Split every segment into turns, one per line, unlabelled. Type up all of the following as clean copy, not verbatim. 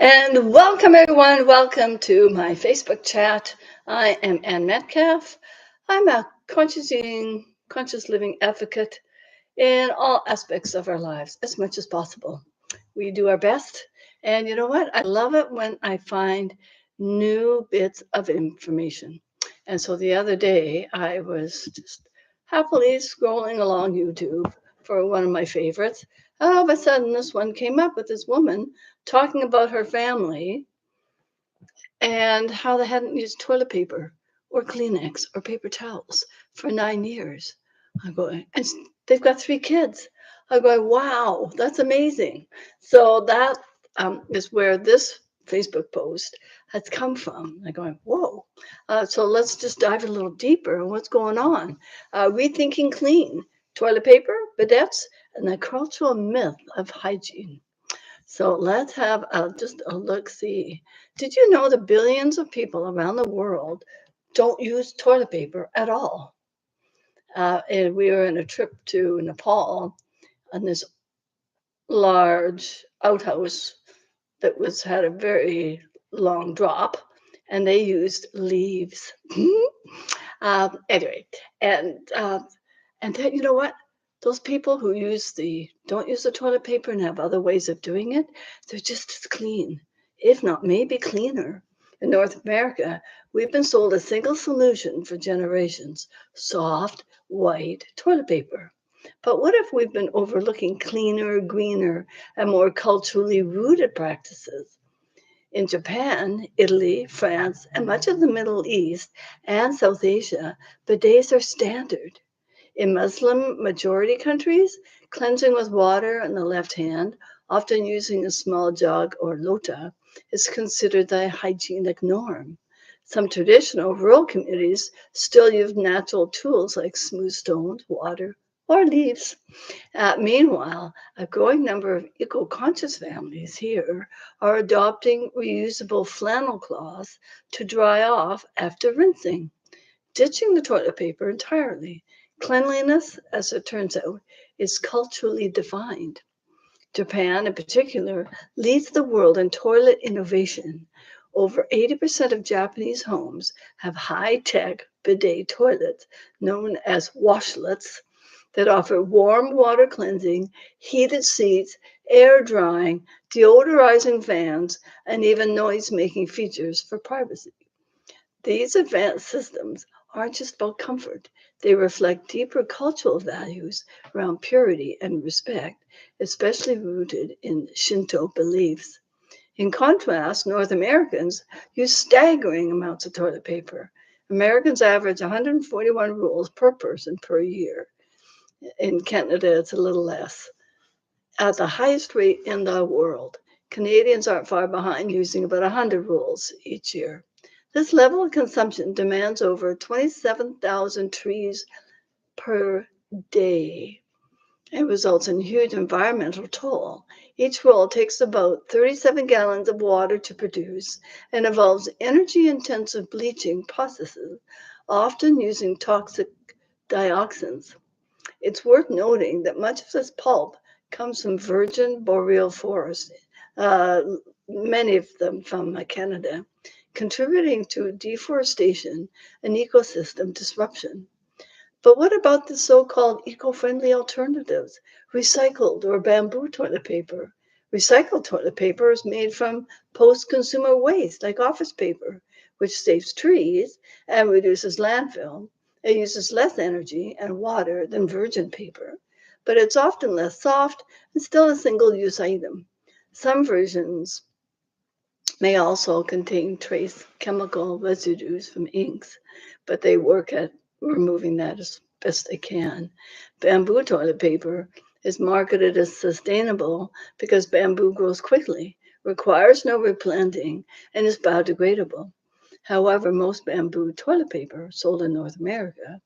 And welcome, everyone. Welcome to my Facebook chat. I am Ann Metcalf. I'm a conscious eating, conscious living advocate in all aspects of our lives as much as possible. We do our best. And you know what? I love it when I find new bits of information. And so the other day, I was just happily scrolling along YouTube for one of my favorites. And all of a sudden, this one came up with this woman talking about her family and how they hadn't used toilet paper or Kleenex or paper towels for 9 years. I'm going, and they've got 3 kids. I'm going, wow, that's amazing. So that is where this Facebook post has come from. I'm going, whoa. So let's just dive a little deeper on what's going on. Rethinking clean, toilet paper, bidets, and the cultural myth of hygiene. So let's have just a look see. Did you know that billions of people around the world don't use toilet paper at all? And we were on a trip to Nepal on this large outhouse that was had a very long drop, and they used leaves. Anyway, and and then, you know what? Those people who don't use the toilet paper and have other ways of doing it, they're just as clean, if not maybe cleaner. In North America, we've been sold a single solution for generations: soft, white toilet paper. But what if we've been overlooking cleaner, greener, and more culturally rooted practices? In Japan, Italy, France, and much of the Middle East and South Asia, bidets are standard. In Muslim majority countries, cleansing with water in the left hand, often using a small jug or lota, is considered the hygienic norm. Some traditional rural communities still use natural tools like smooth stones, water, or leaves. Meanwhile, a growing number of eco-conscious families here are adopting reusable flannel cloths to dry off after rinsing, ditching the toilet paper entirely. Cleanliness, as it turns out, is culturally defined. Japan, in particular, leads the world in toilet innovation. Over 80% of Japanese homes have high-tech bidet toilets known as washlets that offer warm water cleansing, heated seats, air drying, deodorizing fans, and even noise-making features for privacy. These advanced systems aren't just about comfort. They reflect deeper cultural values around purity and respect, especially rooted in Shinto beliefs. In contrast, North Americans use staggering amounts of toilet paper. Americans average 141 rolls per person per year. In Canada, it's a little less. At the highest rate in the world, Canadians aren't far behind, using about 100 rolls each year. This level of consumption demands over 27,000 trees per day and results in huge environmental toll. Each roll takes about 37 gallons of water to produce and involves energy-intensive bleaching processes, often using toxic dioxins. It's worth noting that much of this pulp comes from virgin boreal forests, uh, many of them from Canada, contributing to deforestation and ecosystem disruption. But what about the so-called eco-friendly alternatives, recycled or bamboo toilet paper? Recycled toilet paper is made from post-consumer waste like office paper, which saves trees and reduces landfill. It uses less energy and water than virgin paper, but it's often less soft and still a single-use item. Some versions may also contain trace chemical residues from inks, but they work at removing that as best they can. Bamboo toilet paper is marketed as sustainable because bamboo grows quickly, requires no replanting, and is biodegradable. However, most bamboo toilet paper sold in North America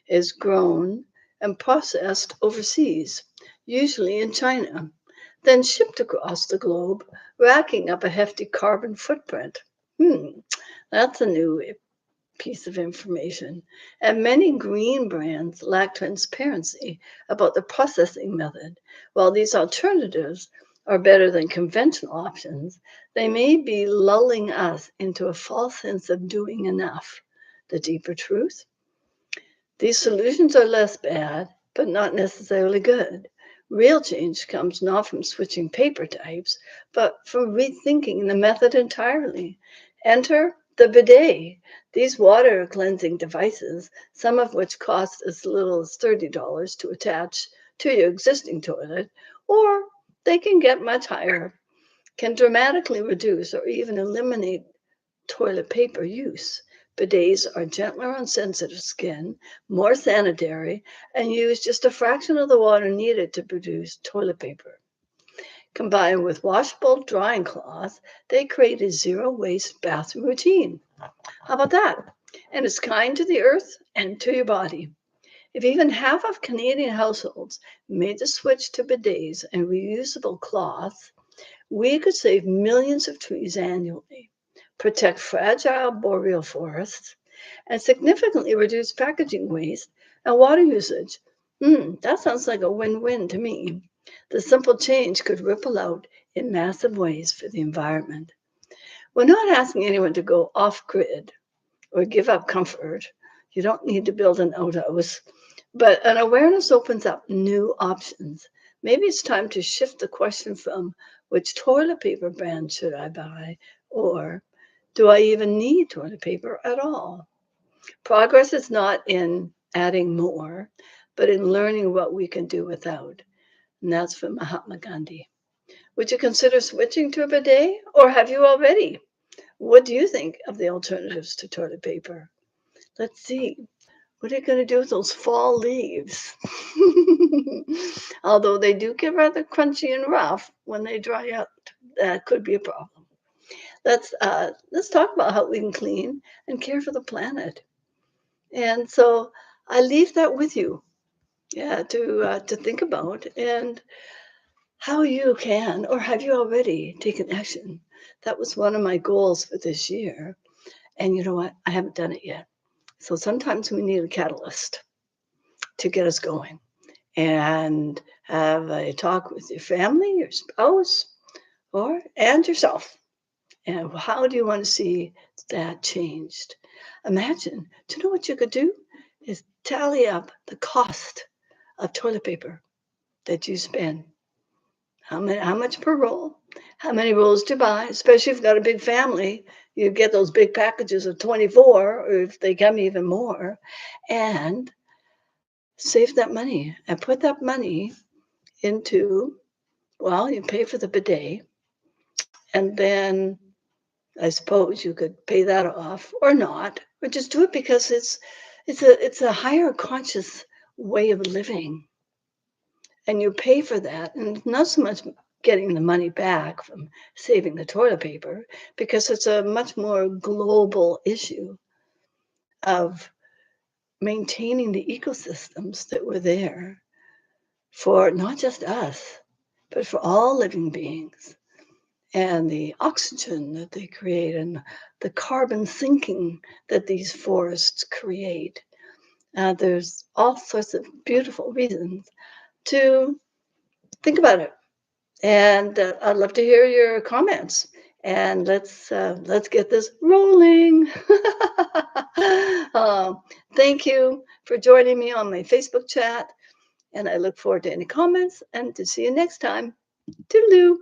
is grown and processed overseas, usually in China, then shipped across the globe, racking up a hefty carbon footprint. That's a new piece of information. And many green brands lack transparency about the processing method, while these alternatives are better than conventional options, they may be lulling us into a false sense of doing enough. The deeper truth? These solutions are less bad, but not necessarily good. Real change comes not from switching paper types, but from rethinking the method entirely. Enter the bidet. These water cleansing devices, some of which cost as little as $30 to attach to your existing toilet, or they can get much higher, can dramatically reduce or even eliminate toilet paper use. Bidets are gentler on sensitive skin, more sanitary, and use just a fraction of the water needed to produce toilet paper. Combined with washable drying cloths, they create a zero-waste bathroom routine. How about that? And it's kind to the earth and to your body. If even half of Canadian households made the switch to bidets and reusable cloths, we could save millions of trees annually, protect fragile boreal forests, and significantly reduce packaging waste and water usage. That sounds like a win-win to me. The simple change could ripple out in massive ways for the environment. We're not asking anyone to go off-grid or give up comfort. You don't need to build an outhouse. But an awareness opens up new options. Maybe it's time to shift the question from which toilet paper brand should I buy, or do I even need toilet paper at all? Progress is not in adding more, but in learning what we can do without. And that's from Mahatma Gandhi. Would you consider switching to a bidet, or have you already? What do you think of the alternatives to toilet paper? Let's see. What are you going to do with those fall leaves? Although they do get rather crunchy and rough when they dry out, that could be a problem. Let's talk about how we can clean and care for the planet. And so I leave that with you, yeah, to think about and how you can, or have you already taken action? That was one of my goals for this year. And you know what? I haven't done it yet. So sometimes we need a catalyst to get us going, and have a talk with your family, your spouse, and yourself. And how do you want to see that changed? Imagine, do you know what you could do? Is tally up the cost of toilet paper that you spend. How much per roll? How many rolls to buy? Especially if you've got a big family, you get those big packages of 24, or if they come even more, and save that money and put that money into, well, you pay for the bidet, and then I suppose you could pay that off or not, or just do it because it's a higher conscious way of living, and you pay for that, and not so much getting the money back from saving the toilet paper, because it's a much more global issue of maintaining the ecosystems that were there for not just us, but for all living beings, and the oxygen that they create, and the carbon sinking that these forests create. There's all sorts of beautiful reasons to think about it. And I'd love to hear your comments. And let's get this rolling. Thank you for joining me on my Facebook chat. And I look forward to any comments and to see you next time. Toodaloo.